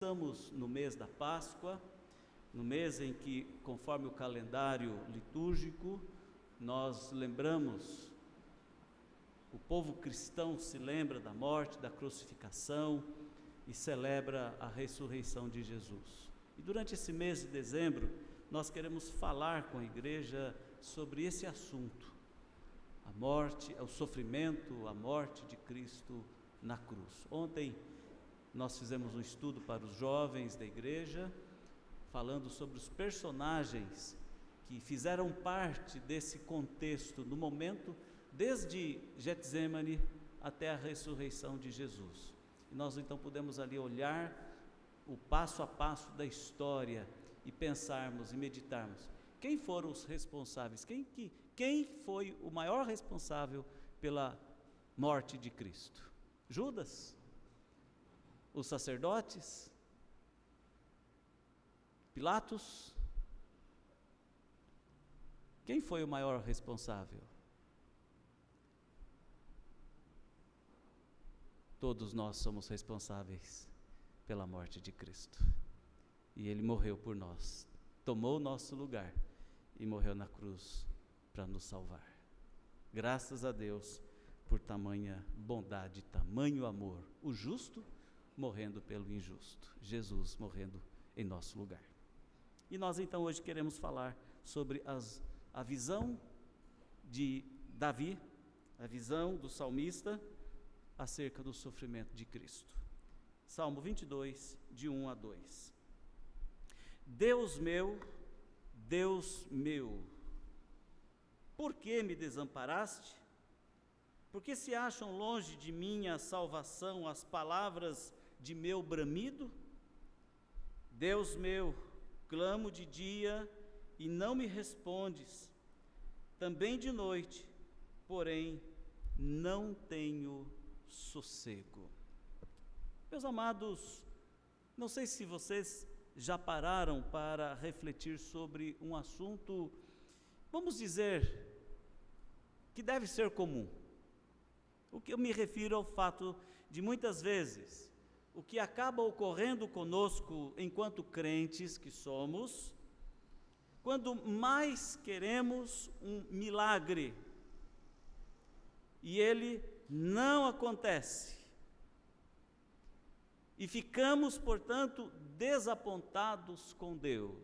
Estamos no mês da Páscoa, no mês em que, conforme o calendário litúrgico, nós lembramos, o povo cristão se lembra da morte, da crucificação e celebra a ressurreição de Jesus. E durante esse mês de dezembro, nós queremos falar com a igreja sobre esse assunto, a morte, o sofrimento, a morte de Cristo na cruz. Ontem nós fizemos um estudo para os jovens da igreja, falando sobre os personagens que fizeram parte desse contexto, no momento, desde Getsêmani até a ressurreição de Jesus. E nós então pudemos ali olhar o passo a passo da história e pensarmos e meditarmos. Quem foram os responsáveis? Quem foi o maior responsável pela morte de Cristo? Judas? Os sacerdotes? Pilatos? Quem foi o maior responsável? Todos nós somos responsáveis pela morte de Cristo. E Ele morreu por nós, tomou o nosso lugar e morreu na cruz para nos salvar. Graças a Deus por tamanha bondade, tamanho amor. O justo morrendo pelo injusto, Jesus morrendo em nosso lugar. E nós então hoje queremos falar sobre a visão de Davi, a visão do salmista acerca do sofrimento de Cristo. Salmo 22, de 1 a 2. Deus meu, por que me desamparaste? Por que se acham longe de mim a salvação, as palavras de meu bramido? Deus meu, clamo de dia e não me respondes, também de noite, porém não tenho sossego. Meus amados, não sei se vocês já pararam para refletir sobre um assunto, vamos dizer, que deve ser comum. O que eu me refiro ao fato de muitas vezes, o que acaba ocorrendo conosco enquanto crentes que somos, quando mais queremos um milagre e ele não acontece, e ficamos, portanto, desapontados com Deus.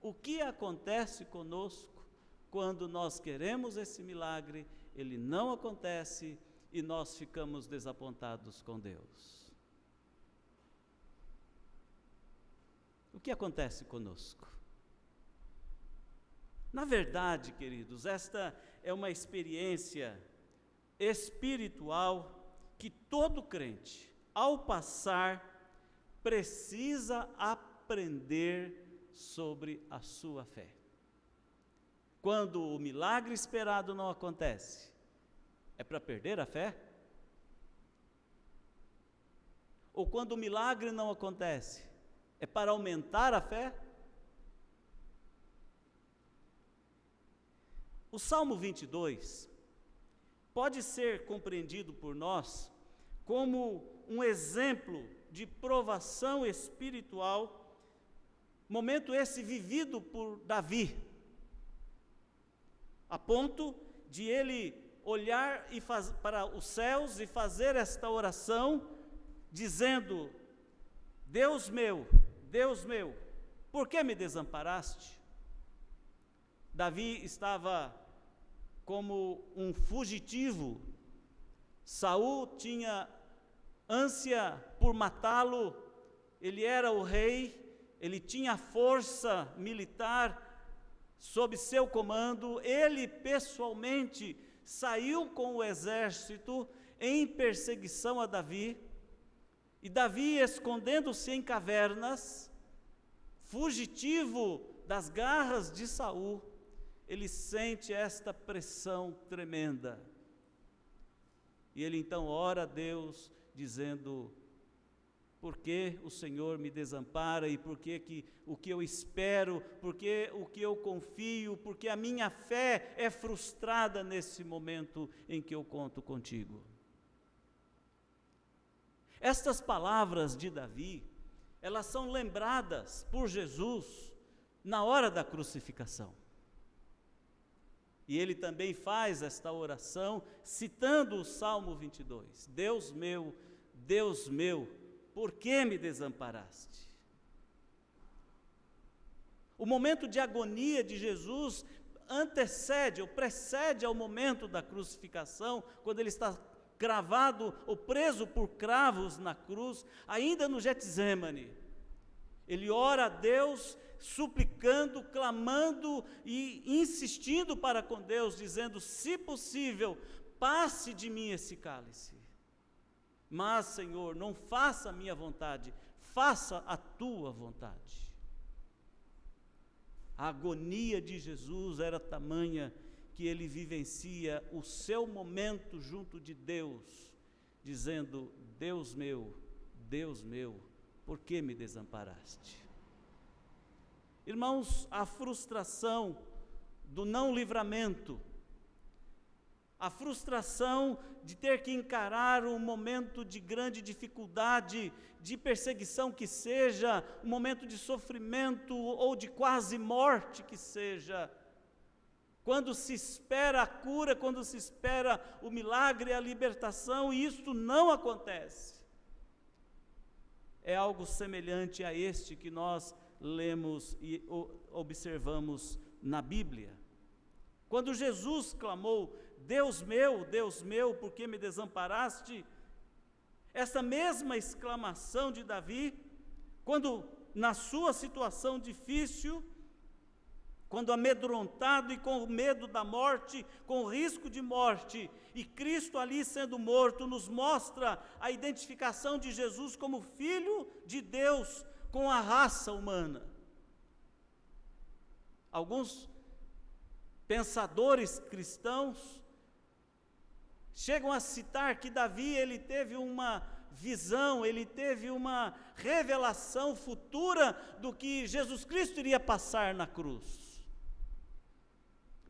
O que acontece conosco quando nós queremos esse milagre, ele não acontece e nós ficamos desapontados com Deus? O que acontece conosco? Na verdade, queridos, esta é uma experiência espiritual que todo crente, ao passar, precisa aprender sobre a sua fé. Quando o milagre esperado não acontece, é para perder a fé? Ou quando o milagre não acontece, é para aumentar a fé? O Salmo 22 pode ser compreendido por nós como um exemplo de provação espiritual, momento esse vivido por Davi, a ponto de ele olhar para os céus e fazer esta oração, dizendo: Deus meu, por que me desamparaste? Davi estava como um fugitivo. Saul tinha ânsia por matá-lo, ele era o rei, ele tinha força militar sob seu comando, ele pessoalmente saiu com o exército em perseguição a Davi, e Davi, escondendo-se em cavernas, fugitivo das garras de Saul, ele sente esta pressão tremenda, e ele então ora a Deus, dizendo: por que o Senhor me desampara, e por que o que eu espero, por que o que eu confio, porque a minha fé é frustrada nesse momento em que eu conto contigo? Estas palavras de Davi, elas são lembradas por Jesus na hora da crucificação. E ele também faz esta oração citando o Salmo 22. Deus meu, por que me desamparaste? O momento de agonia de Jesus antecede ou precede ao momento da crucificação, quando ele está cravado ou preso por cravos na cruz, ainda no Getsêmani. Ele ora a Deus, suplicando, clamando e insistindo para com Deus, dizendo: se possível, passe de mim esse cálice. Mas, Senhor, não faça a minha vontade, faça a tua vontade. A agonia de Jesus era tamanha que ele vivencia o seu momento junto de Deus, dizendo: Deus meu, por que me desamparaste? Irmãos, a frustração do não livramento, a frustração de ter que encarar um momento de grande dificuldade, de perseguição que seja, um momento de sofrimento ou de quase morte que seja, quando se espera a cura, quando se espera o milagre, a libertação, e isto não acontece. É algo semelhante a este que nós lemos e observamos na Bíblia. Quando Jesus clamou: Deus meu, por que me desamparaste? Essa mesma exclamação de Davi, quando na sua situação difícil, quando amedrontado e com medo da morte, com risco de morte, e Cristo ali sendo morto, nos mostra a identificação de Jesus como Filho de Deus com a raça humana. Alguns pensadores cristãos chegam a citar que Davi, ele teve uma visão, ele teve uma revelação futura do que Jesus Cristo iria passar na cruz.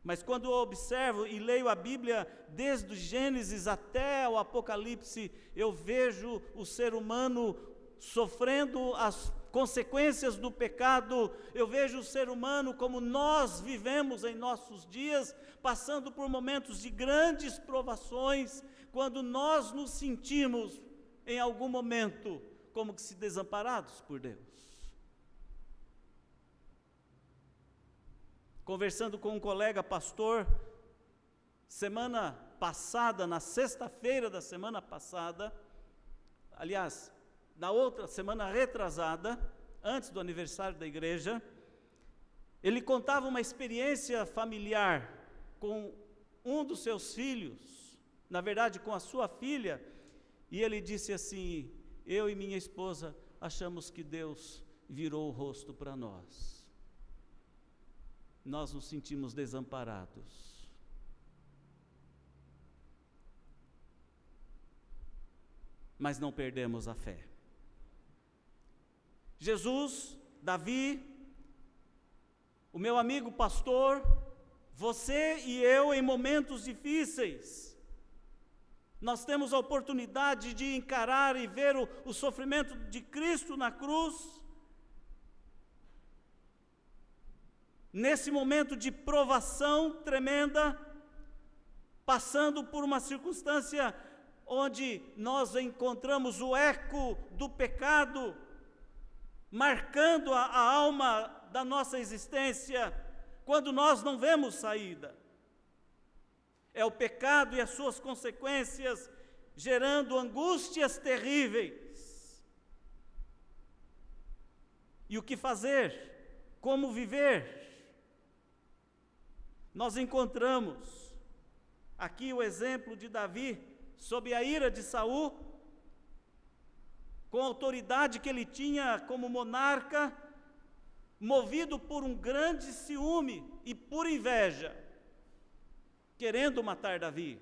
Mas quando eu observo e leio a Bíblia desde o Gênesis até o Apocalipse, eu vejo o ser humano sofrendo as consequências do pecado, eu vejo o ser humano como nós vivemos em nossos dias, passando por momentos de grandes provações, quando nós nos sentimos, em algum momento, como que se desamparados por Deus. Conversando com um colega pastor, semana passada, na sexta-feira da semana passada, aliás, na outra semana retrasada, antes do aniversário da igreja, ele contava uma experiência familiar com um dos seus filhos, na verdade com a sua filha, e ele disse assim: eu e minha esposa achamos que Deus virou o rosto para nós. Nós nos sentimos desamparados. Mas não perdemos a fé. Jesus, Davi, o meu amigo pastor, você e eu em momentos difíceis, nós temos a oportunidade de encarar e ver o sofrimento de Cristo na cruz. Nesse momento de provação tremenda, passando por uma circunstância onde nós encontramos o eco do pecado, marcando a alma da nossa existência, quando nós não vemos saída. É o pecado e as suas consequências gerando angústias terríveis. E o que fazer? Como viver? Nós encontramos aqui o exemplo de Davi, sob a ira de Saul, com a autoridade que ele tinha como monarca, movido por um grande ciúme e por inveja, querendo matar Davi.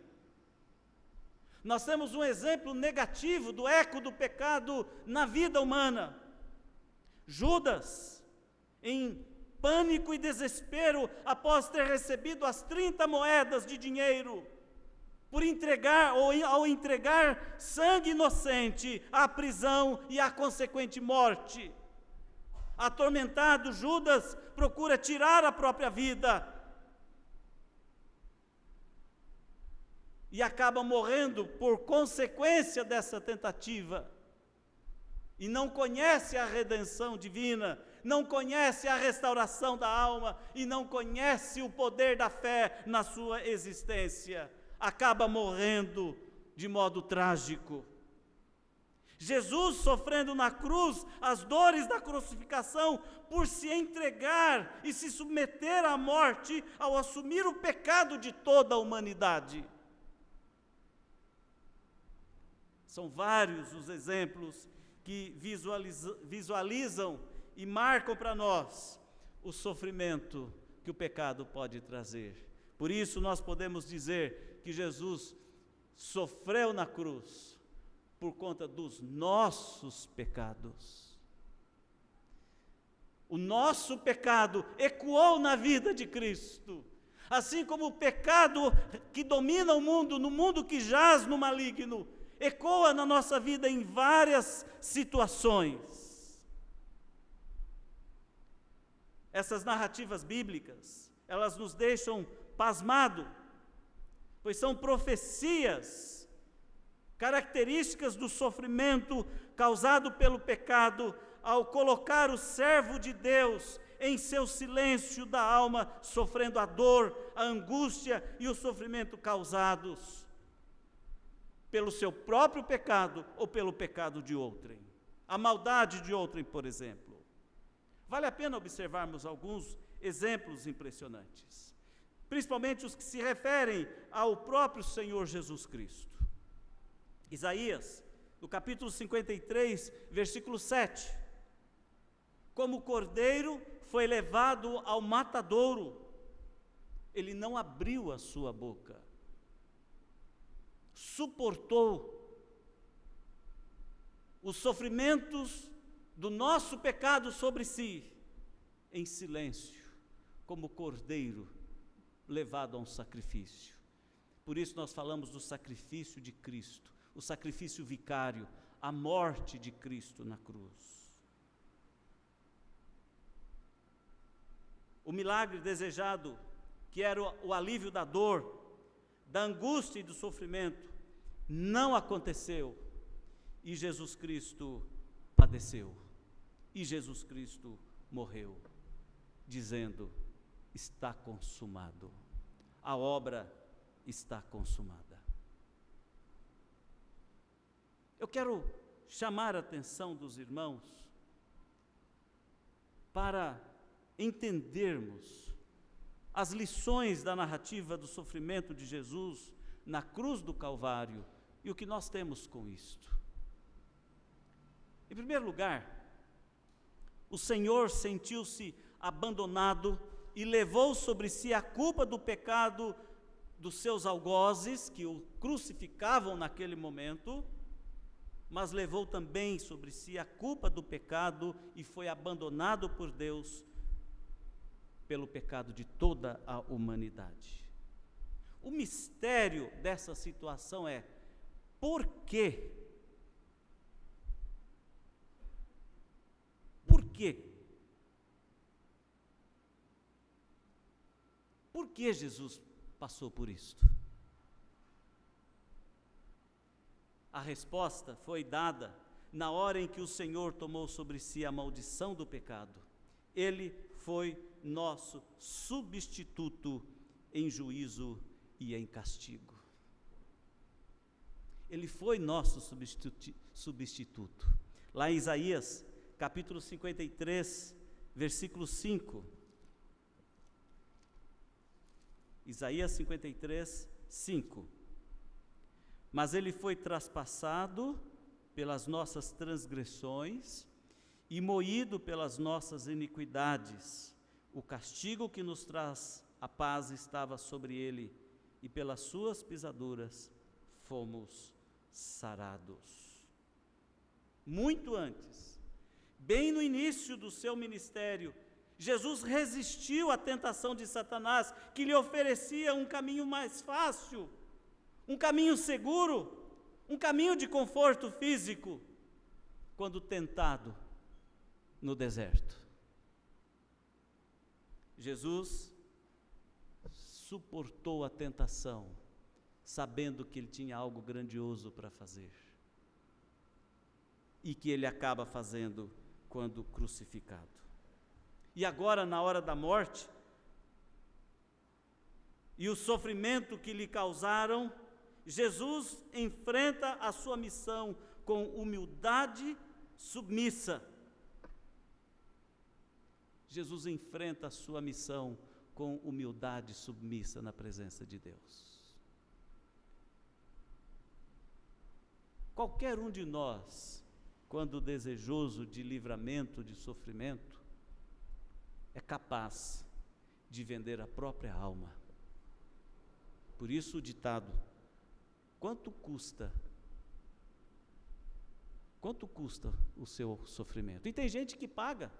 Nós temos um exemplo negativo do eco do pecado na vida humana. Judas, em pânico e desespero, após ter recebido as 30 moedas de dinheiro, por entregar ou ao entregar sangue inocente à prisão e à consequente morte. Atormentado, Judas procura tirar a própria vida e acaba morrendo por consequência dessa tentativa. E não conhece a redenção divina, não conhece a restauração da alma e não conhece o poder da fé na sua existência. Acaba morrendo de modo trágico. Jesus sofrendo na cruz as dores da crucificação por se entregar e se submeter à morte ao assumir o pecado de toda a humanidade. São vários os exemplos que visualizam e marcam para nós o sofrimento que o pecado pode trazer. Por isso nós podemos dizer que Jesus sofreu na cruz por conta dos nossos pecados. O nosso pecado ecoou na vida de Cristo, assim como o pecado que domina o mundo, no mundo que jaz no maligno, ecoa na nossa vida em várias situações. Essas narrativas bíblicas, elas nos deixam pasmados, pois são profecias, características do sofrimento causado pelo pecado, ao colocar o servo de Deus em seu silêncio da alma, sofrendo a dor, a angústia e o sofrimento causados pelo seu próprio pecado ou pelo pecado de outrem. A maldade de outrem, por exemplo. Vale a pena observarmos alguns exemplos impressionantes, principalmente os que se referem ao próprio Senhor Jesus Cristo. Isaías, no capítulo 53, versículo 7. Como cordeiro foi levado ao matadouro, ele não abriu a sua boca. Suportou os sofrimentos do nosso pecado sobre si, em silêncio, como cordeiro levado a um sacrifício. Por isso nós falamos do sacrifício de Cristo, o sacrifício vicário, a morte de Cristo na cruz. O milagre desejado, que era o alívio da dor, da angústia e do sofrimento, não aconteceu, e Jesus Cristo padeceu, e Jesus Cristo morreu, dizendo: está consumado, a obra está consumada. Eu quero chamar a atenção dos irmãos para entendermos as lições da narrativa do sofrimento de Jesus na cruz do Calvário e o que nós temos com isto. Em primeiro lugar, o Senhor sentiu-se abandonado e levou sobre si a culpa do pecado dos seus algozes, que o crucificavam naquele momento, mas levou também sobre si a culpa do pecado e foi abandonado por Deus pelo pecado de toda a humanidade. O mistério dessa situação é: por quê? Por quê? Por que Jesus passou por isto? A resposta foi dada na hora em que o Senhor tomou sobre si a maldição do pecado. Ele foi nosso substituto em juízo e em castigo. Ele foi nosso substituto. Lá em Isaías, capítulo 53, versículo 5. Isaías 53, 5. Mas ele foi traspassado pelas nossas transgressões e moído pelas nossas iniquidades. O castigo que nos traz a paz estava sobre ele, e pelas suas pisaduras fomos sarados. Muito antes, bem no início do seu ministério, Jesus resistiu à tentação de Satanás, que lhe oferecia um caminho mais fácil, um caminho seguro, um caminho de conforto físico, quando tentado no deserto. Jesus suportou a tentação, sabendo que ele tinha algo grandioso para fazer, e que ele acaba fazendo quando crucificado. E agora, na hora da morte, e o sofrimento que lhe causaram, Jesus enfrenta a sua missão com humildade submissa. Jesus enfrenta a sua missão com humildade submissa na presença de Deus. Qualquer um de nós, quando desejoso de livramento, de sofrimento, é capaz de vender a própria alma. Por isso o ditado: quanto custa o seu sofrimento? E tem gente que paga.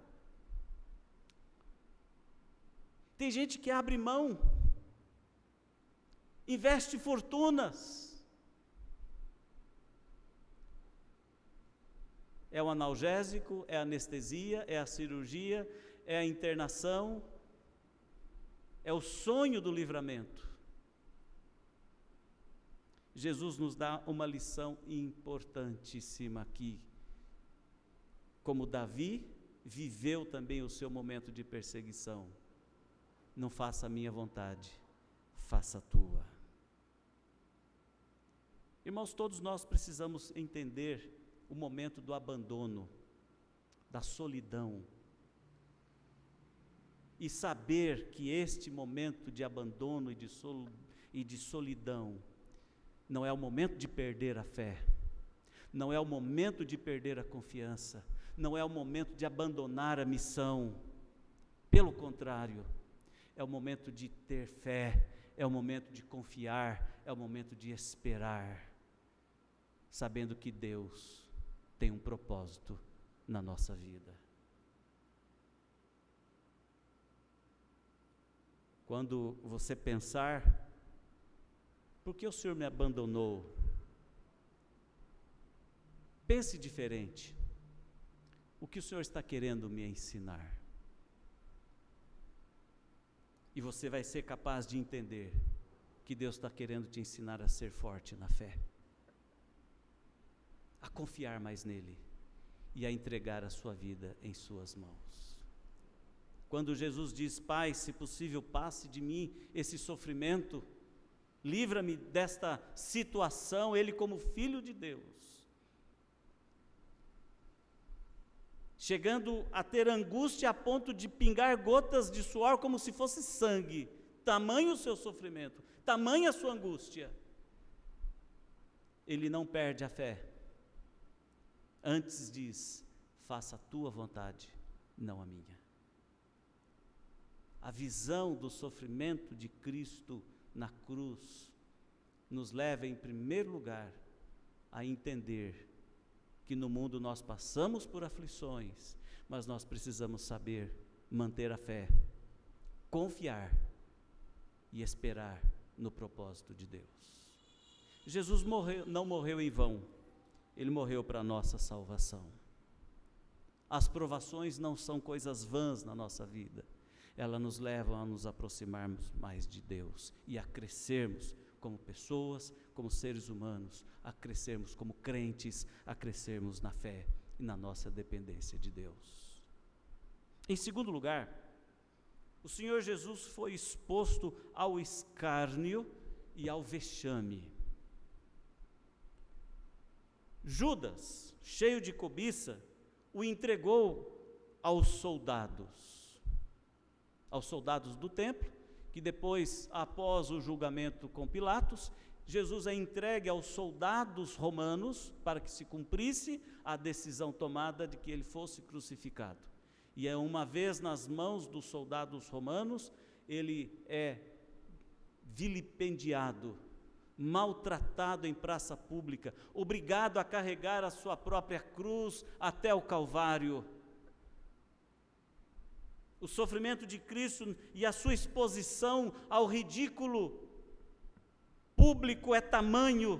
Tem gente que abre mão, investe fortunas. É o analgésico, é a anestesia, é a cirurgia, é a internação, é o sonho do livramento. Jesus nos dá uma lição importantíssima aqui. Como Davi viveu também o seu momento de perseguição. Não faça a minha vontade, faça a tua. Irmãos, todos nós precisamos entender o momento do abandono, da solidão, e saber que este momento de abandono e de solidão não é o momento de perder a fé, não é o momento de perder a confiança, não é o momento de abandonar a missão. Pelo contrário, é o momento de ter fé, é o momento de confiar, é o momento de esperar, sabendo que Deus tem um propósito na nossa vida. Quando você pensar, por que o Senhor me abandonou? Pense diferente. O que o Senhor está querendo me ensinar? E você vai ser capaz de entender que Deus está querendo te ensinar a ser forte na fé, a confiar mais nele e a entregar a sua vida em suas mãos. Quando Jesus diz: Pai, se possível, passe de mim esse sofrimento, livra-me desta situação, ele, como filho de Deus, chegando a ter angústia a ponto de pingar gotas de suor como se fosse sangue, tamanho o seu sofrimento, tamanha a sua angústia, ele não perde a fé. Antes diz: faça a tua vontade, não a minha. A visão do sofrimento de Cristo na cruz nos leva, em primeiro lugar, a entender que no mundo nós passamos por aflições, mas nós precisamos saber manter a fé, confiar e esperar no propósito de Deus. Jesus não morreu em vão, ele morreu para a nossa salvação. As provações não são coisas vãs na nossa vida, elas nos levam a nos aproximarmos mais de Deus e a crescermos como pessoas, como seres humanos, a crescermos como crentes, a crescermos na fé e na nossa dependência de Deus. Em segundo lugar, o Senhor Jesus foi exposto ao escárnio e ao vexame. Judas, cheio de cobiça, o entregou aos soldados do templo, que depois, após o julgamento com Pilatos, Jesus é entregue aos soldados romanos para que se cumprisse a decisão tomada de que ele fosse crucificado. E uma vez nas mãos dos soldados romanos, ele é vilipendiado, maltratado em praça pública, obrigado a carregar a sua própria cruz até o Calvário. O sofrimento de Cristo e a sua exposição ao ridículo público é tamanho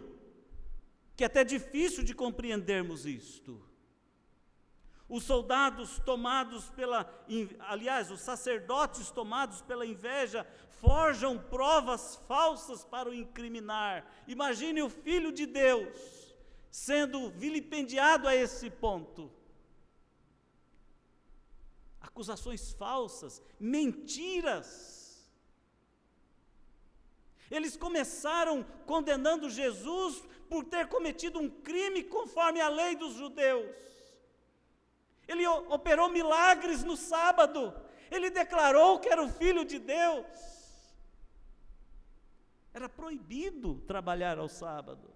que é até difícil de compreendermos isto. Os soldados tomados os sacerdotes tomados pela inveja, forjam provas falsas para o incriminar. Imagine o Filho de Deus sendo vilipendiado a esse ponto. Acusações falsas, mentiras. Eles começaram condenando Jesus por ter cometido um crime conforme a lei dos judeus. Ele operou milagres no sábado. Ele declarou que era o Filho de Deus. Era proibido trabalhar ao sábado.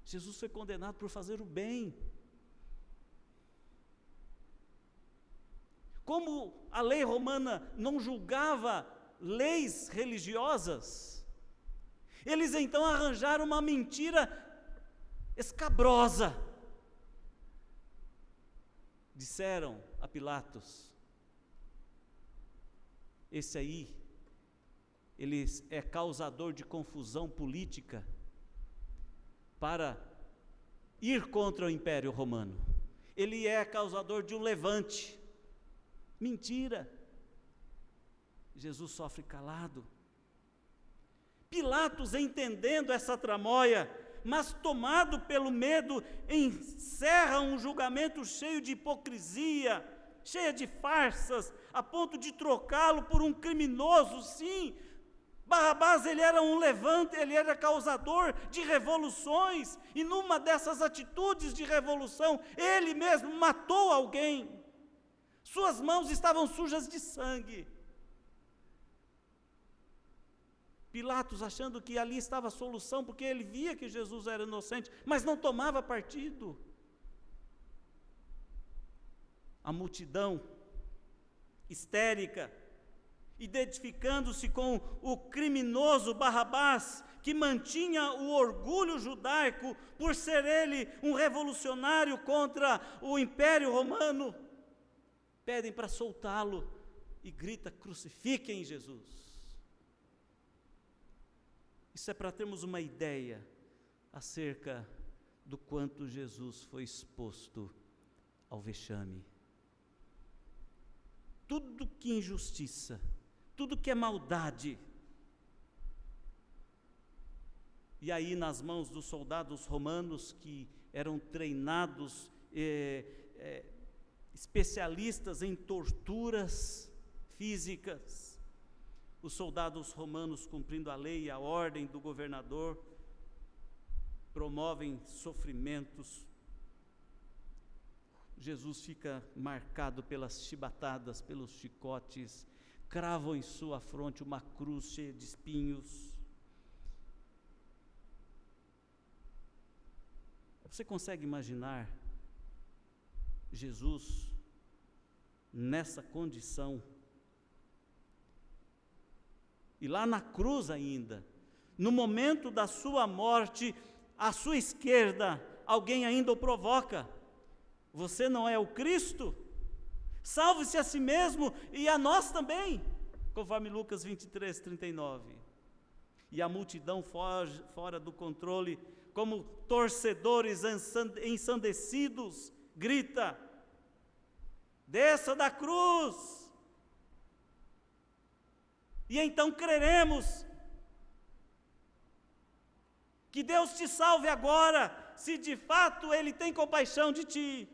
Jesus foi condenado por fazer o bem. Como a lei romana não julgava leis religiosas, eles então arranjaram uma mentira escabrosa. Disseram a Pilatos: esse aí, ele é causador de confusão política para ir contra o Império Romano. Ele é causador de um levante. Mentira. Jesus sofre calado. Pilatos, entendendo essa tramóia, mas tomado pelo medo, encerra um julgamento cheio de hipocrisia, cheia de farsas, a ponto de trocá-lo por um criminoso. Sim, Barrabás, ele era um levante, ele era causador de revoluções, e numa dessas atitudes de revolução, ele mesmo matou alguém. Suas mãos estavam sujas de sangue. Pilatos, achando que ali estava a solução, porque ele via que Jesus era inocente, mas não tomava partido. A multidão, histérica, identificando-se com o criminoso Barrabás, que mantinha o orgulho judaico por ser ele um revolucionário contra o Império Romano, pedem para soltá-lo e grita: crucifiquem Jesus. Isso é para termos uma ideia acerca do quanto Jesus foi exposto ao vexame. Tudo que é injustiça, tudo que é maldade. E aí, nas mãos dos soldados romanos, que eram treinados, especialistas em torturas físicas, os soldados romanos, cumprindo a lei e a ordem do governador, promovem sofrimentos. Jesus fica marcado pelas chibatadas, pelos chicotes, cravam em sua fronte uma cruz cheia de espinhos. Você consegue imaginar Jesus nessa condição? E lá na cruz ainda, no momento da sua morte, à sua esquerda, alguém ainda o provoca: você não é o Cristo? Salve-se a si mesmo e a nós também, conforme Lucas 23, 39. E a multidão foge fora do controle, como torcedores ensandecidos, grita: desça da cruz! E então creremos que Deus te salve agora, se de fato Ele tem compaixão de ti.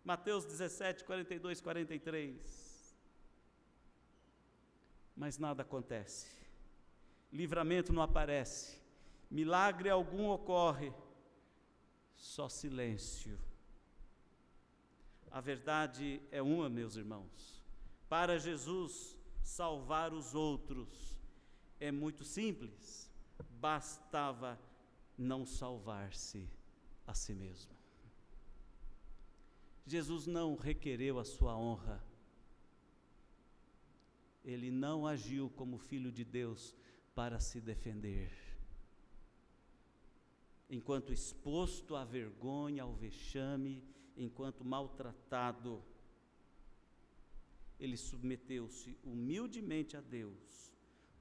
Mateus 17, 42, 43. Mas nada acontece, livramento não aparece, milagre algum ocorre, só silêncio. A verdade é uma, meus irmãos: para Jesus salvar os outros é muito simples, bastava não salvar-se a si mesmo. Jesus não requereu a sua honra, ele não agiu como Filho de Deus para se defender. Enquanto exposto à vergonha, ao vexame, enquanto maltratado, ele submeteu-se humildemente a Deus,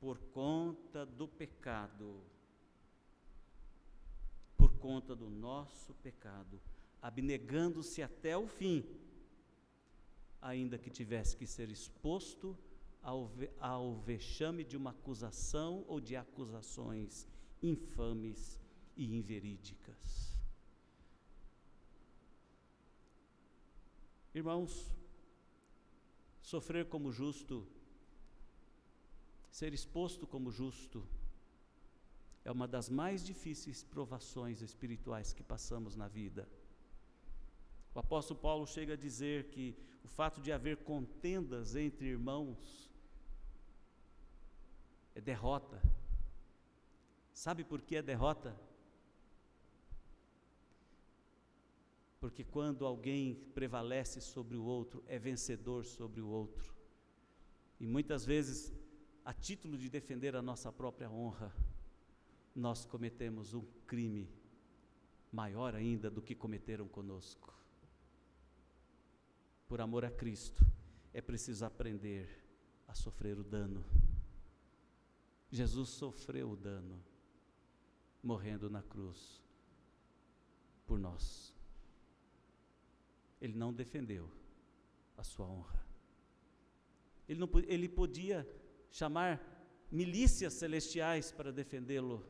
por conta do pecado, por conta do nosso pecado, abnegando-se até o fim, ainda que tivesse que ser exposto ao vexame de uma acusação ou de acusações infames e inverídicas. Irmãos, sofrer como justo, ser exposto como justo, é uma das mais difíceis provações espirituais que passamos na vida. O apóstolo Paulo chega a dizer que o fato de haver contendas entre irmãos é derrota. Sabe por que é derrota? Porque quando alguém prevalece sobre o outro, é vencedor sobre o outro. E muitas vezes, a título de defender a nossa própria honra, nós cometemos um crime maior ainda do que cometeram conosco. Por amor a Cristo, é preciso aprender a sofrer o dano. Jesus sofreu o dano, morrendo na cruz por nós. Ele não defendeu a sua honra. Ele podia chamar milícias celestiais para defendê-lo,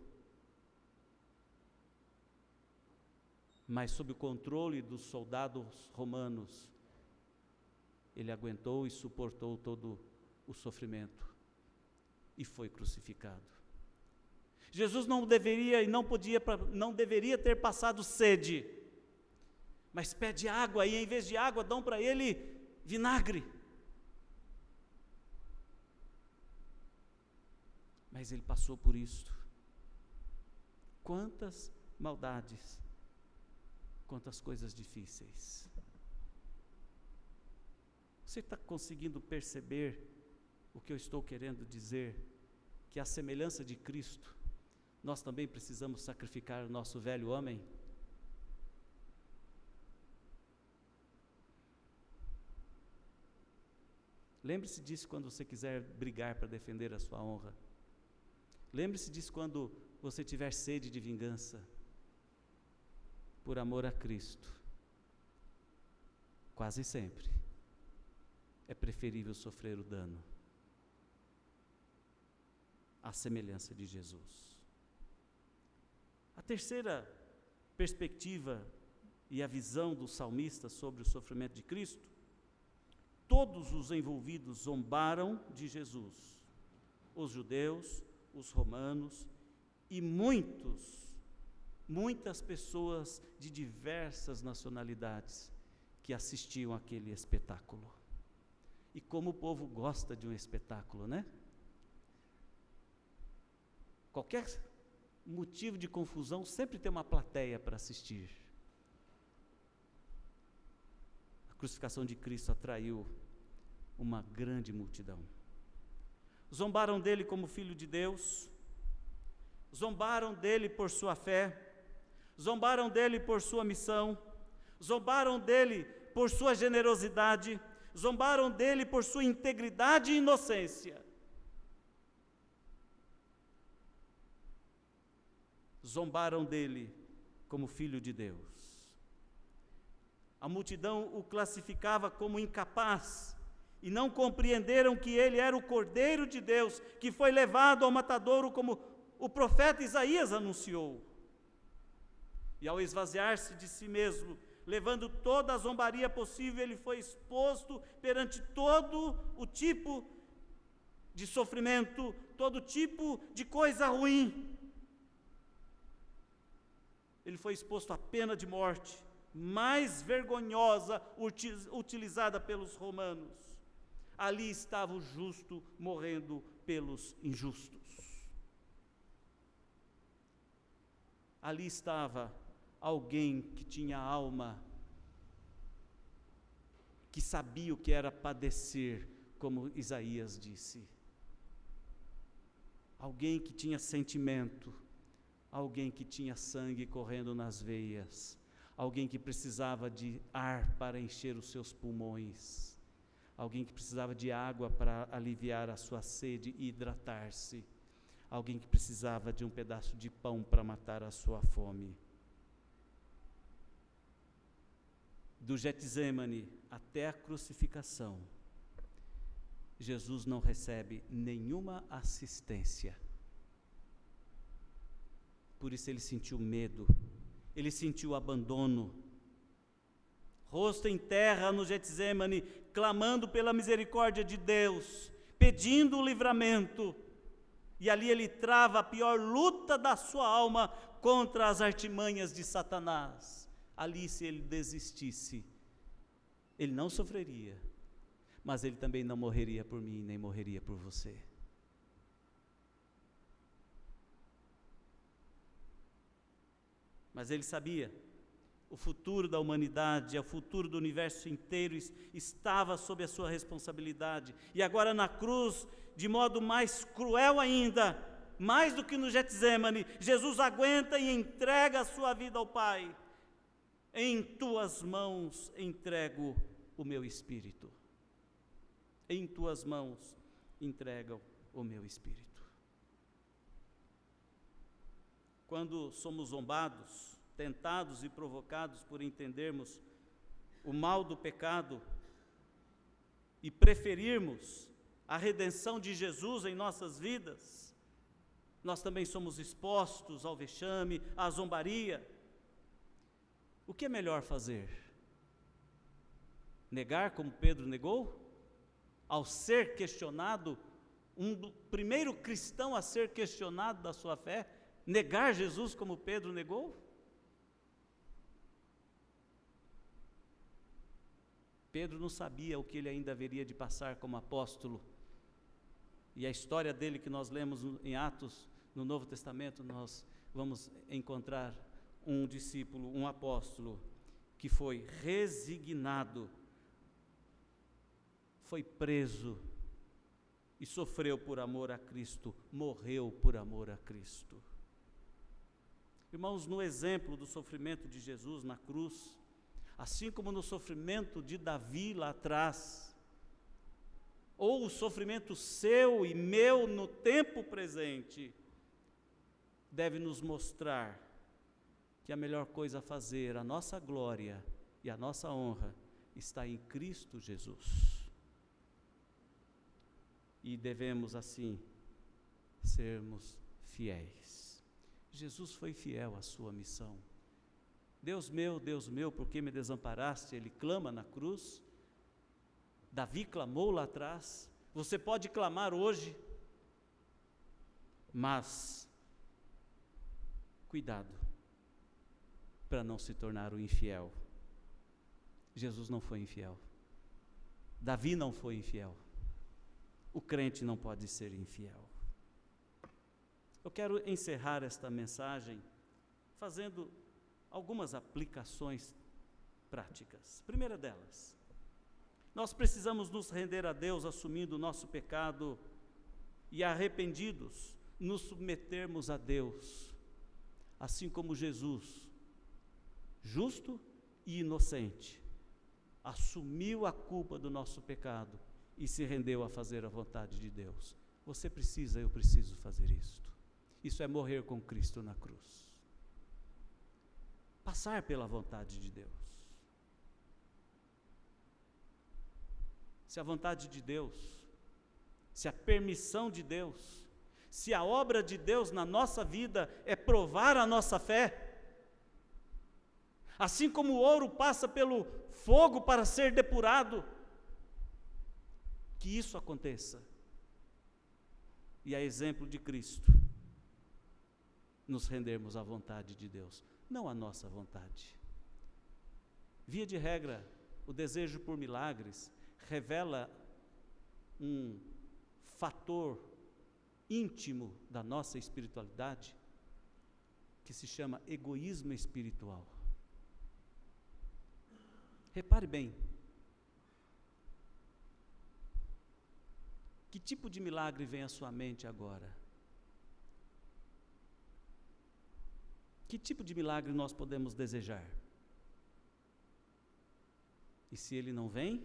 mas sob o controle dos soldados romanos, ele aguentou e suportou todo o sofrimento e foi crucificado. Jesus não deveria e não deveria ter passado sede, mas pede água e em vez de água dão para ele vinagre. Mas ele passou por isto. Quantas maldades, quantas coisas difíceis. Você está conseguindo perceber o que eu estou querendo dizer? Que à semelhança de Cristo, nós também precisamos sacrificar o nosso velho homem? Lembre-se disso quando você quiser brigar para defender a sua honra. Lembre-se disso quando você tiver sede de vingança. Por amor a Cristo, quase sempre é preferível sofrer o dano, à semelhança de Jesus. A terceira perspectiva e a visão do salmista sobre o sofrimento de Cristo: todos os envolvidos zombaram de Jesus, os judeus, os romanos e muitas pessoas de diversas nacionalidades que assistiam àquele espetáculo. E como o povo gosta de um espetáculo, né? Qualquer motivo de confusão sempre tem uma plateia para assistir. A crucificação de Cristo atraiu uma grande multidão. Zombaram dele como filho de Deus, zombaram dele por sua fé, zombaram dele por sua missão, zombaram dele por sua generosidade, zombaram dele por sua integridade e inocência. Zombaram dele como filho de Deus. A multidão o classificava como incapaz e não compreenderam que ele era o Cordeiro de Deus, que foi levado ao matadouro como o profeta Isaías anunciou. E ao esvaziar-se de si mesmo, levando toda a zombaria possível, ele foi exposto perante todo o tipo de sofrimento, todo tipo de coisa ruim. Ele foi exposto à pena de morte, mais vergonhosa utilizada pelos romanos. Ali estava o justo morrendo pelos injustos. Ali estava alguém que tinha alma, que sabia o que era padecer, como Isaías disse. Alguém que tinha sentimento, alguém que tinha sangue correndo nas veias, alguém que precisava de ar para encher os seus pulmões, alguém que precisava de água para aliviar a sua sede e hidratar-se, alguém que precisava de um pedaço de pão para matar a sua fome. Do Getsemane até a crucificação, Jesus não recebe nenhuma assistência. Por isso ele sentiu medo, ele sentiu abandono. Rosto em terra no Getsemane, clamando pela misericórdia de Deus, pedindo o livramento. E ali ele trava a pior luta da sua alma contra as artimanhas de Satanás. Ali, se ele desistisse, ele não sofreria, mas ele também não morreria por mim, nem morreria por você. Mas ele sabia, o futuro da humanidade, o futuro do universo inteiro estava sob a sua responsabilidade. E agora na cruz, de modo mais cruel ainda, mais do que no Getsemane, Jesus aguenta e entrega a sua vida ao Pai. Em tuas mãos entrego o meu espírito. Em tuas mãos entrego o meu espírito. Quando somos zombados, tentados e provocados por entendermos o mal do pecado e preferirmos a redenção de Jesus em nossas vidas, nós também somos expostos ao vexame, à zombaria. O que é melhor fazer? Negar como Pedro negou? Ao ser questionado, primeiro cristão a ser questionado da sua fé, negar Jesus como Pedro negou? Pedro não sabia o que ele ainda haveria de passar como apóstolo. E a história dele que nós lemos em Atos, no Novo Testamento, nós vamos encontrar um discípulo, um apóstolo, que foi resignado, foi preso e sofreu por amor a Cristo, morreu por amor a Cristo. Irmãos, no exemplo do sofrimento de Jesus na cruz, assim como no sofrimento de Davi lá atrás, ou o sofrimento seu e meu no tempo presente, deve nos mostrar que a melhor coisa a fazer, a nossa glória e a nossa honra, está em Cristo Jesus. E devemos assim sermos fiéis. Jesus foi fiel à sua missão. Deus meu, por que me desamparaste? Ele clama na cruz. Davi clamou lá atrás. Você pode clamar hoje, mas cuidado para não se tornar o infiel. Jesus não foi infiel. Davi não foi infiel. O crente não pode ser infiel. Eu quero encerrar esta mensagem fazendo algumas aplicações práticas. Primeira delas, nós precisamos nos render a Deus assumindo o nosso pecado e arrependidos, nos submetermos a Deus, assim como Jesus, justo e inocente, assumiu a culpa do nosso pecado e se rendeu a fazer a vontade de Deus. Você precisa, eu preciso fazer isto. Isso é morrer com Cristo na cruz. Passar pela vontade de Deus. Se a vontade de Deus, se a permissão de Deus, se a obra de Deus na nossa vida é provar a nossa fé, assim como o ouro passa pelo fogo para ser depurado, que isso aconteça. E a exemplo de Cristo, nos rendermos à vontade de Deus, não à nossa vontade. Via de regra, o desejo por milagres revela um fator íntimo da nossa espiritualidade que se chama egoísmo espiritual. Repare bem, que tipo de milagre vem à sua mente agora? Que tipo de milagre nós podemos desejar? E se ele não vem,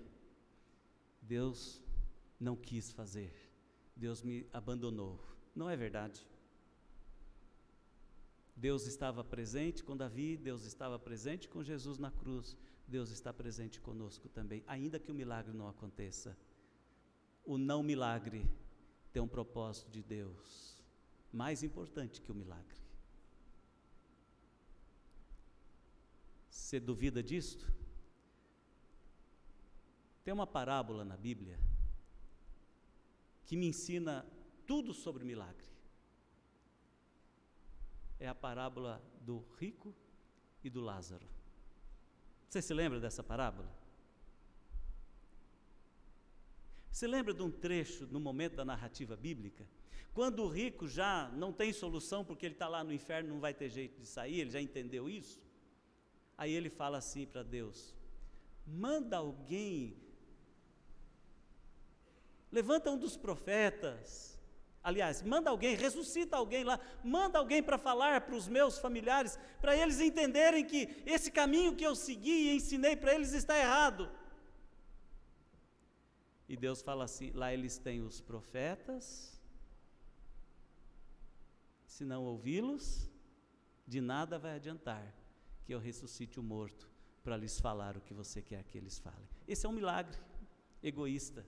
Deus não quis fazer, Deus me abandonou. Não é verdade. Deus estava presente com Davi, Deus estava presente com Jesus na cruz, Deus está presente conosco também, ainda que o milagre não aconteça. O não milagre tem um propósito de Deus, mais importante que o milagre. Você duvida disto? Tem uma parábola na Bíblia que me ensina tudo sobre milagre. É a parábola do rico e do Lázaro. Você se lembra dessa parábola? Você lembra de um trecho, no momento da narrativa bíblica, quando o rico já não tem solução, porque ele está lá no inferno, não vai ter jeito de sair, ele já entendeu isso? Aí ele fala assim para Deus: manda alguém, levanta um dos profetas, aliás, manda alguém, ressuscita alguém lá, manda alguém para falar para os meus familiares, para eles entenderem que esse caminho que eu segui e ensinei para eles está errado. E Deus fala assim: lá eles têm os profetas, se não ouvi-los, de nada vai adiantar que eu ressuscite o morto para lhes falar o que você quer que eles falem. Esse é um milagre egoísta.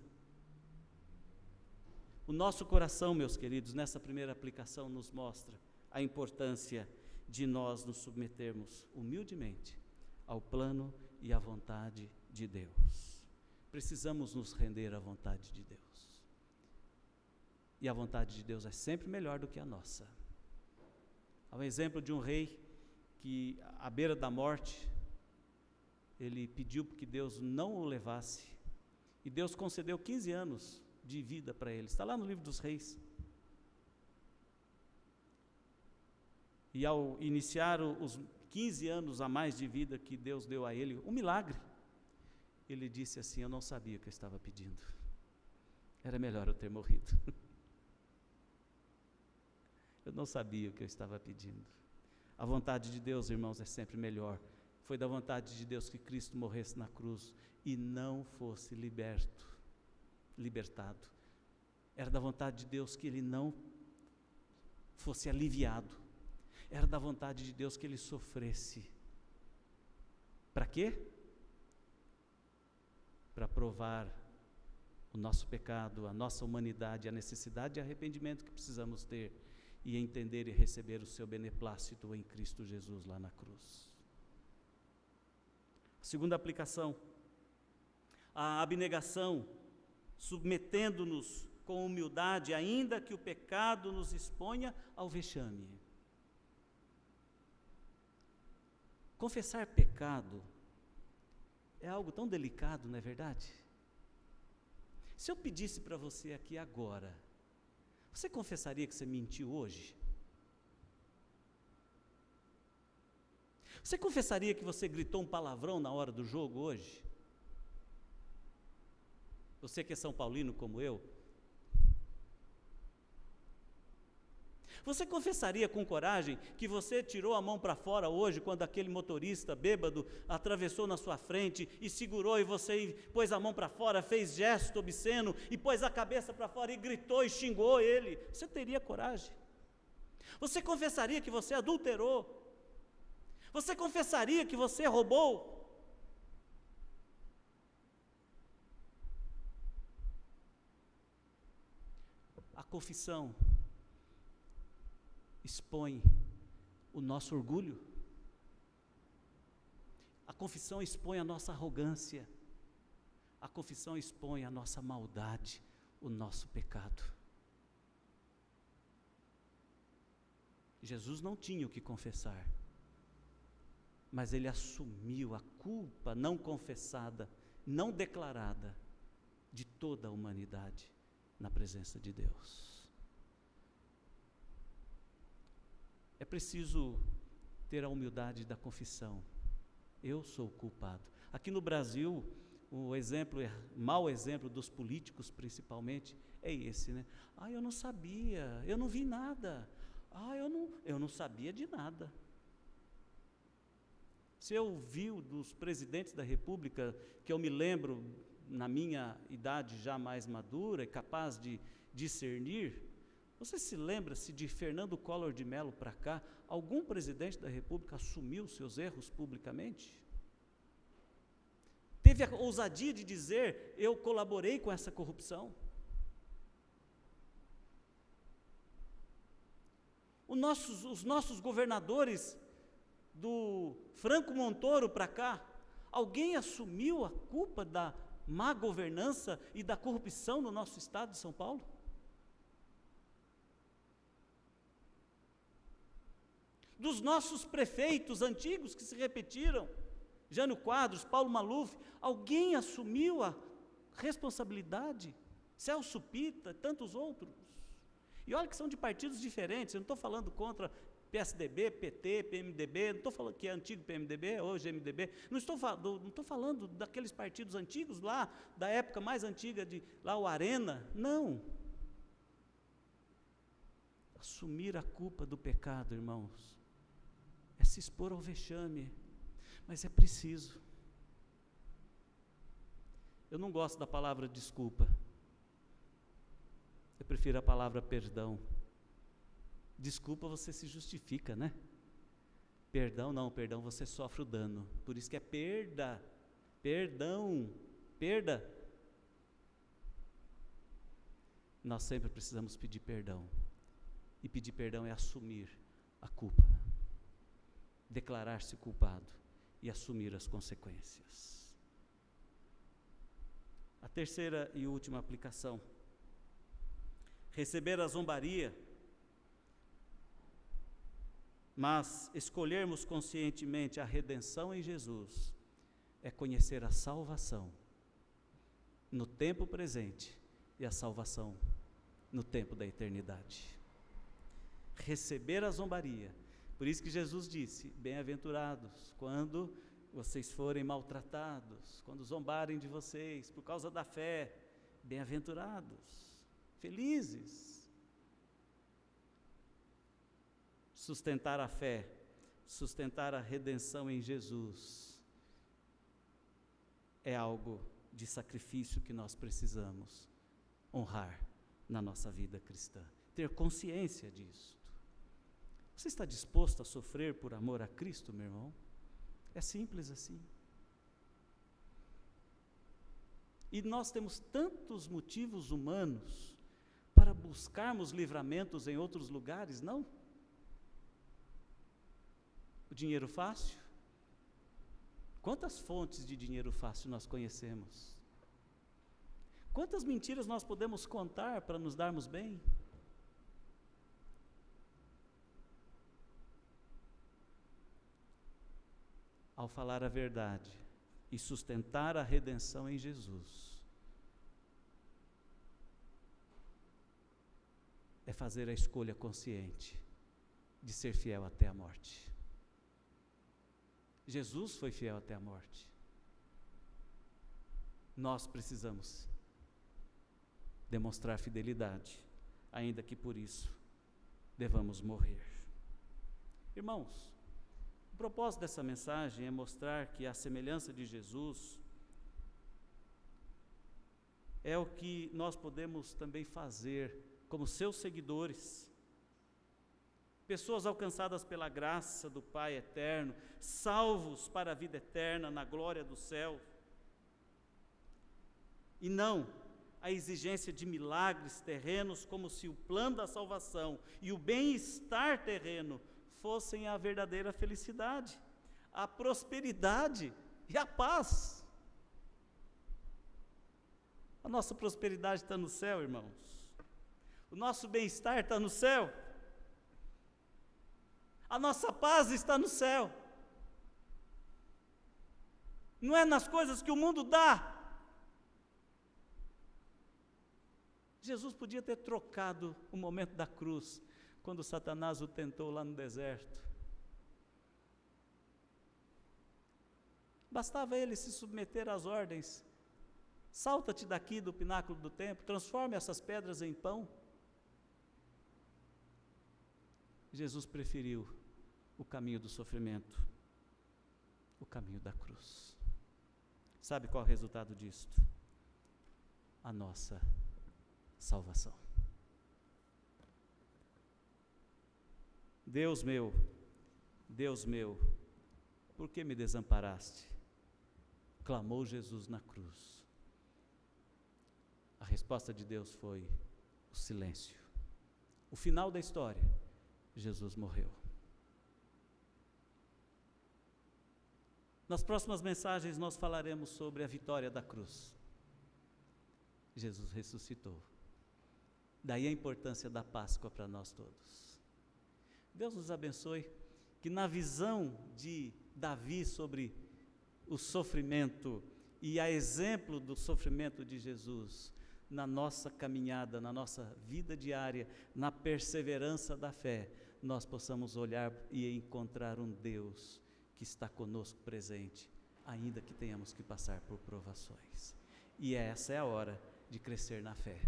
O nosso coração, meus queridos, nessa primeira aplicação nos mostra a importância de nós nos submetermos humildemente ao plano e à vontade de Deus. Precisamos nos render à vontade de Deus. E a vontade de Deus é sempre melhor do que a nossa. Há um exemplo de um rei que, à beira da morte, ele pediu que Deus não o levasse, e Deus concedeu 15 anos de vida para ele. Está lá no livro dos Reis. E ao iniciar os 15 anos a mais de vida que Deus deu a ele, um milagre, ele disse assim: eu não sabia o que eu estava pedindo, era melhor eu ter morrido. Eu não sabia o que eu estava pedindo. A vontade de Deus, irmãos, é sempre melhor. Foi da vontade de Deus que Cristo morresse na cruz e não fosse libertado. Era da vontade de Deus que ele não fosse aliviado. Era da vontade de Deus que ele sofresse. Para quê? Para provar o nosso pecado, a nossa humanidade, a necessidade de arrependimento que precisamos ter e entender e receber o seu beneplácito em Cristo Jesus lá na cruz. Segunda aplicação, a abnegação, submetendo-nos com humildade, ainda que o pecado nos exponha ao vexame. Confessar pecado é algo tão delicado, não é verdade? Se eu pedisse para você aqui agora, você confessaria que você mentiu hoje? Você confessaria que você gritou um palavrão na hora do jogo hoje? Você que é São Paulino como eu? Você confessaria com coragem que você tirou a mão para fora hoje quando aquele motorista bêbado atravessou na sua frente e segurou e você pôs a mão para fora, fez gesto obsceno e pôs a cabeça para fora e gritou e xingou ele? Você teria coragem? Você confessaria que você adulterou? Você confessaria que você roubou? A confissão expõe o nosso orgulho. A confissão expõe a nossa arrogância. A confissão expõe a nossa maldade, o nosso pecado. Jesus não tinha o que confessar, mas ele assumiu a culpa não confessada, não declarada, de toda a humanidade na presença de Deus. É preciso ter a humildade da confissão. Eu sou o culpado. Aqui no Brasil, o mau exemplo dos políticos principalmente, é esse, né? Eu não sabia, eu não vi nada. Eu não sabia de nada. Você ouviu dos presidentes da República, que eu me lembro na minha idade já mais madura e capaz de discernir, você se lembra se de Fernando Collor de Mello para cá, algum presidente da República assumiu seus erros publicamente? Teve a ousadia de dizer, eu colaborei com essa corrupção? Os nossos governadores, do Franco Montoro para cá, alguém assumiu a culpa da má governança e da corrupção no nosso estado de São Paulo? Dos nossos prefeitos antigos que se repetiram, Jânio Quadros, Paulo Maluf, alguém assumiu a responsabilidade? Celso Pitta, tantos outros. E olha que são de partidos diferentes, eu não estou falando contra PSDB, PT, PMDB, não estou falando que é antigo PMDB, hoje MDB, não estou falando daqueles partidos antigos lá, da época mais antiga, lá o Arena, não. Assumir a culpa do pecado, irmãos, é se expor ao vexame, mas é preciso. Eu não gosto da palavra desculpa, eu prefiro a palavra perdão. Desculpa, você se justifica, né? Perdão não, perdão você sofre o dano, por isso que é perda, perdão, perda. Nós sempre precisamos pedir perdão, e pedir perdão é assumir a culpa, declarar-se culpado e assumir as consequências. A terceira e última aplicação: receber a zombaria, mas escolhermos conscientemente a redenção em Jesus, é conhecer a salvação no tempo presente e a salvação no tempo da eternidade. Receber a zombaria, por isso que Jesus disse, bem-aventurados quando vocês forem maltratados, quando zombarem de vocês por causa da fé, bem-aventurados, felizes. Sustentar a fé, sustentar a redenção em Jesus, é algo de sacrifício que nós precisamos honrar na nossa vida cristã, ter consciência disso. Você está disposto a sofrer por amor a Cristo, meu irmão? É simples assim. E nós temos tantos motivos humanos para buscarmos livramentos em outros lugares, não? O dinheiro fácil? Quantas fontes de dinheiro fácil nós conhecemos? Quantas mentiras nós podemos contar para nos darmos bem? Ao falar a verdade e sustentar a redenção em Jesus, é fazer a escolha consciente de ser fiel até a morte. Jesus foi fiel até a morte. Nós precisamos demonstrar fidelidade, ainda que por isso devamos morrer. Irmãos, o propósito dessa mensagem é mostrar que a semelhança de Jesus é o que nós podemos também fazer como seus seguidores, pessoas alcançadas pela graça do Pai eterno, salvos para a vida eterna na glória do céu, e não a exigência de milagres terrenos, como se o plano da salvação e o bem-estar terreno fossem a verdadeira felicidade, a prosperidade e a paz. A nossa prosperidade está no céu, irmãos. O nosso bem-estar está no céu. A nossa paz está no céu. Não é nas coisas que o mundo dá. Jesus podia ter trocado o momento da cruz, quando Satanás o tentou lá no deserto. Bastava ele se submeter às ordens. Salta-te daqui do pináculo do templo, transforme essas pedras em pão. Jesus preferiu o caminho do sofrimento, o caminho da cruz. Sabe qual é o resultado disto? a nossa salvação. Deus meu, por que me desamparaste? Clamou Jesus na cruz. A resposta de Deus foi o silêncio. O final da história, Jesus morreu. Nas próximas mensagens nós falaremos sobre a vitória da cruz. Jesus ressuscitou. Daí a importância da Páscoa para nós todos. Deus nos abençoe, que na visão de Davi sobre o sofrimento e a exemplo do sofrimento de Jesus, na nossa caminhada, na nossa vida diária, na perseverança da fé, nós possamos olhar e encontrar um Deus que está conosco presente, ainda que tenhamos que passar por provações. E essa é a hora de crescer na fé.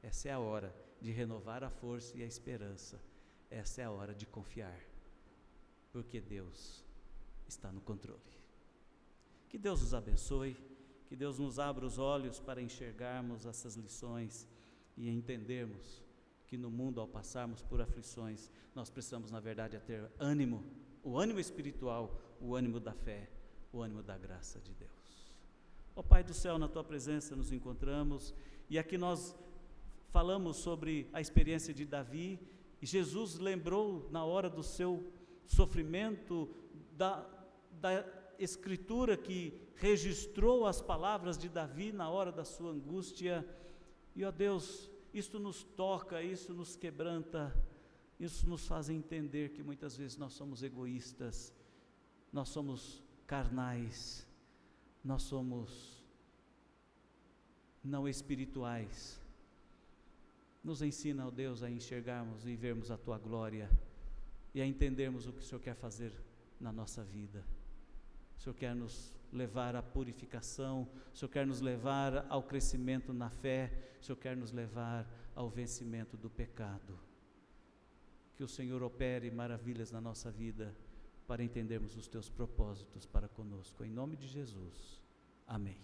Essa é a hora de renovar a força e a esperança. Essa é a hora de confiar, porque Deus está no controle. Que Deus nos abençoe, que Deus nos abra os olhos para enxergarmos essas lições e entendermos que no mundo, ao passarmos por aflições, nós precisamos, na verdade, ter ânimo, o ânimo espiritual, o ânimo da fé, o ânimo da graça de Deus. Ó Pai do céu, na Tua presença nos encontramos, e aqui nós falamos sobre a experiência de Davi, e Jesus lembrou na hora do seu sofrimento, da Escritura que registrou as palavras de Davi na hora da sua angústia, e ó Deus, isto nos toca, isso nos quebranta, isso nos faz entender que muitas vezes nós somos egoístas, nós somos carnais, nós somos não espirituais. Nos ensina, ó Deus, a enxergarmos e vermos a Tua glória e a entendermos o que o Senhor quer fazer na nossa vida. O Senhor quer nos levar à purificação, o Senhor quer nos levar ao crescimento na fé, o Senhor quer nos levar ao vencimento do pecado. Que o Senhor opere maravilhas na nossa vida para entendermos os Teus propósitos para conosco. Em nome de Jesus. Amém.